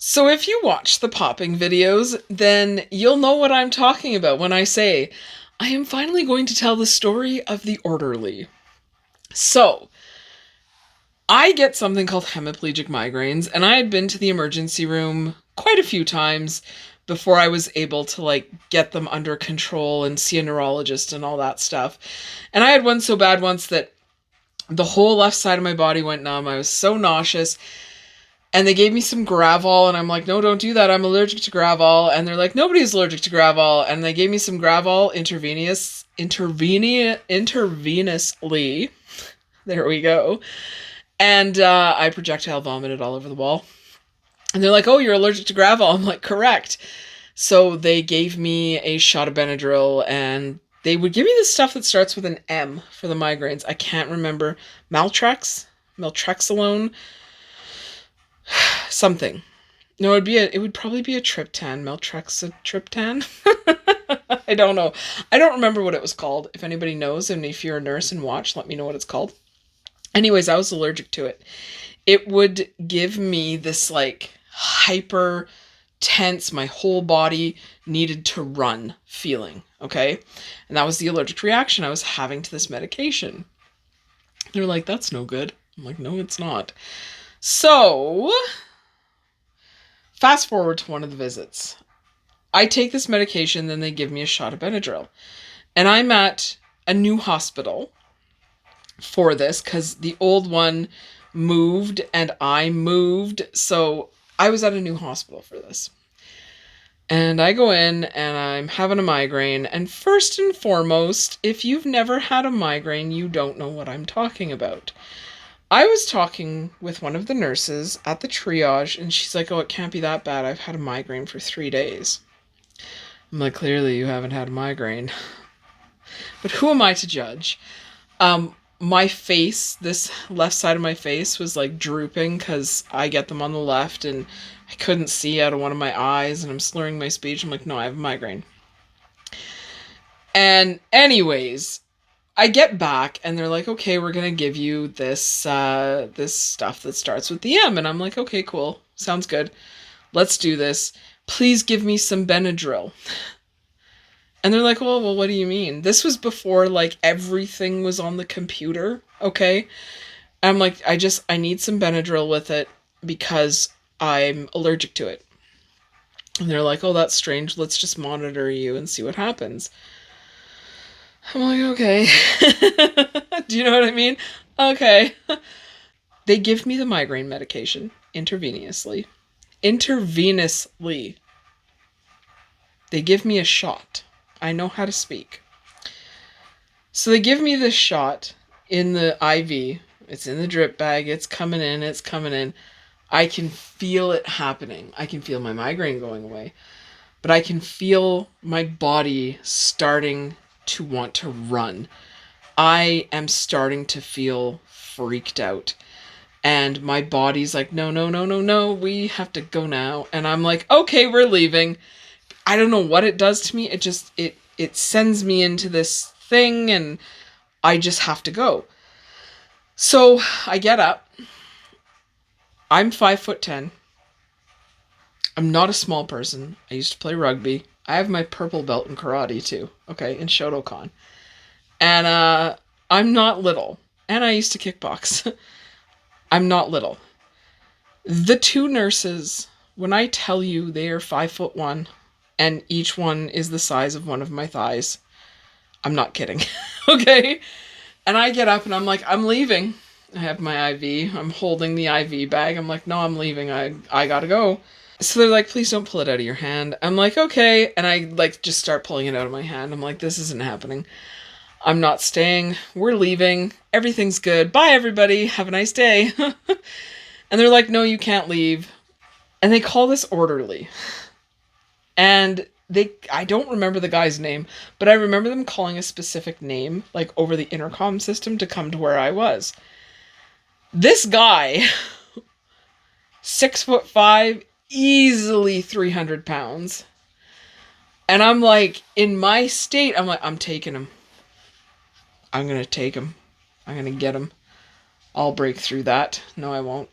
So if you watch the popping videos, then you'll know what I'm talking about when I say, I am finally going to tell the story of the orderly. So, I get something called hemiplegic migraines, and I had been to the emergency room quite a few times before I was able to get them under control and see a neurologist and all that stuff. And I had one so bad once that the whole left side of my body went numb. I was so nauseous. And they gave me some Gravol, and I'm like, no, don't do that. I'm allergic to Gravol. And they're like, nobody's allergic to Gravol. And they gave me some Gravol intravenously. There we go. And I projectile vomited all over the wall. And they're like, oh, you're allergic to Gravol. I'm like, correct. So they gave me a shot of Benadryl, and they would give me this stuff that starts with an M for the migraines. I can't remember. Maltrexilone, something. No, it would probably be a triptan, Meltrexatriptan. I don't know. I don't remember what it was called. If anybody knows, and if you're a nurse and watch, let me know what it's called. Anyways, I was allergic to it. It would give me this hyper tense, my whole body needed to run feeling, okay? And that was the allergic reaction I was having to this medication. They're like, that's no good. I'm like, no, it's not. So, fast forward to one of the visits. I take this medication, then they give me a shot of Benadryl. And I'm at a new hospital for this because the old one moved and I moved. So I was at a new hospital for this. And I go in and I'm having a migraine. And first and foremost, if you've never had a migraine, you don't know what I'm talking about. I was talking with one of the nurses at the triage, and she's like, oh, it can't be that bad. I've had a migraine for 3 days. I'm like, clearly you haven't had a migraine. But who am I to judge? My face, this left side of my face was drooping because I get them on the left and I couldn't see out of one of my eyes and I'm slurring my speech. I'm like, no, I have a migraine. And anyways, I get back and they're like, okay, we're going to give you this, this stuff that starts with the M. And I'm like, okay, cool. Sounds good. Let's do this. Please give me some Benadryl. And they're like, well, what do you mean? This was before everything was on the computer, okay? I'm like, I need some Benadryl with it because I'm allergic to it. And they're like, oh, that's strange. Let's just monitor you and see what happens. I'm like, okay. Do you know what I mean? Okay. They give me the migraine medication intravenously. Intravenously. They give me a shot. I know how to speak. So they give me this shot in the IV. It's in the drip bag. It's coming in. It's coming in. I can feel it happening. I can feel my migraine going away. But I can feel my body starting to want to run. I am starting to feel freaked out. And my body's like, no, no, no, no, no. We have to go now. And I'm like, okay, we're leaving. I don't know what it does to me. It sends me into this thing and I just have to go. So I get up. I'm 5'10". I'm not a small person. I used to play rugby. I have my purple belt in karate too. Okay, in Shotokan. And I'm not little. And I used to kickbox. I'm not little. The two nurses, when I tell you they are 5'1", and each one is the size of one of my thighs. I'm not kidding. Okay? And I get up and I'm like, I'm leaving. I have my IV. I'm holding the IV bag. I'm like, no, I'm leaving. I gotta go. So they're like, please don't pull it out of your hand. I'm like, okay. And I just start pulling it out of my hand. I'm like, this isn't happening. I'm not staying. We're leaving. Everything's good. Bye, everybody. Have a nice day. And they're like, no, you can't leave. And they call this orderly. And I don't remember the guy's name, but I remember them calling a specific name, over the intercom system to come to where I was. This guy, 6'5", easily 300 pounds. And I'm like, in my state, I'm like, I'm taking him. I'm going to take him. I'm going to get him. I'll break through that. No, I won't.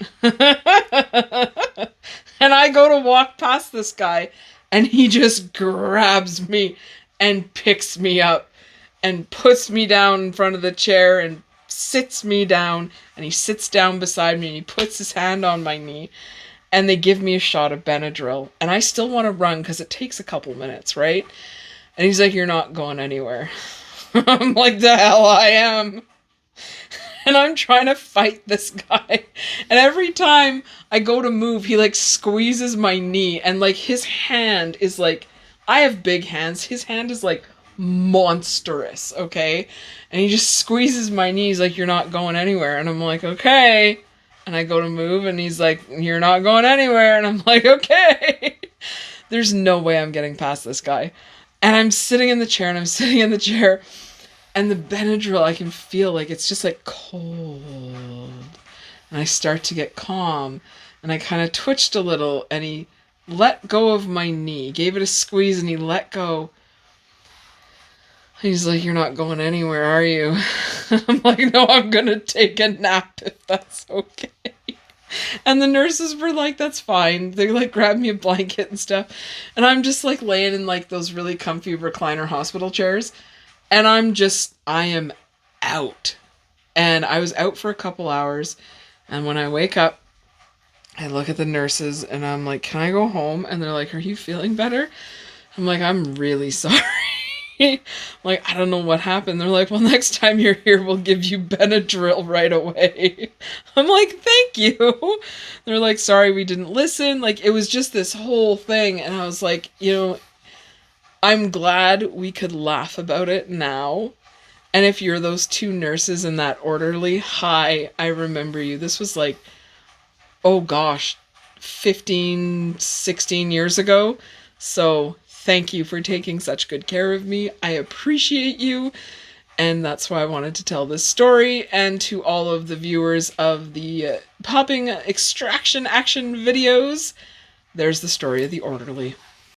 And I go to walk past this guy, and he just grabs me and picks me up and puts me down in front of the chair and sits me down, and he sits down beside me and he puts his hand on my knee, and they give me a shot of Benadryl, and I still want to run because it takes a couple minutes, right? And he's like, "You're not going anywhere." I'm like, "The hell I am." And I'm trying to fight this guy. And every time I go to move, he like squeezes my knee, and like his hand is like, I have big hands. His hand is like monstrous, okay? And he just squeezes my knee. He's like, "You're not going anywhere." And I'm like, "Okay." And I go to move, and he's like, "You're not going anywhere." And I'm like, "Okay." There's no way I'm getting past this guy. And I'm sitting in the chair, and I'm sitting in the chair, and the Benadryl, I can feel like it's just like cold. And I start to get calm, and I kind of twitched a little, and he let go of my knee, gave it a squeeze, and he let go. He's like, "You're not going anywhere, are you?" I'm like, "No, I'm going to take a nap if that's okay." And the nurses were like, "That's fine." They like grabbed me a blanket and stuff. And I'm just like laying in like those really comfy recliner hospital chairs. And I am out. And I was out for a couple hours. And when I wake up, I look at the nurses and I'm like, "Can I go home?" And they're like, "Are you feeling better?" I'm like, "I'm really sorry." Like, I don't know what happened. They're like, "Well, next time you're here, we'll give you Benadryl right away." I'm like, "Thank you." They're like, "Sorry, we didn't listen." Like, it was just this whole thing. And I was like, I'm glad we could laugh about it now. And if you're those two nurses and that orderly, hi, I remember you. This was like, oh gosh, 15, 16 years ago. So thank you for taking such good care of me. I appreciate you. And that's why I wanted to tell this story. And to all of the viewers of the popping extraction action videos, there's the story of the orderly.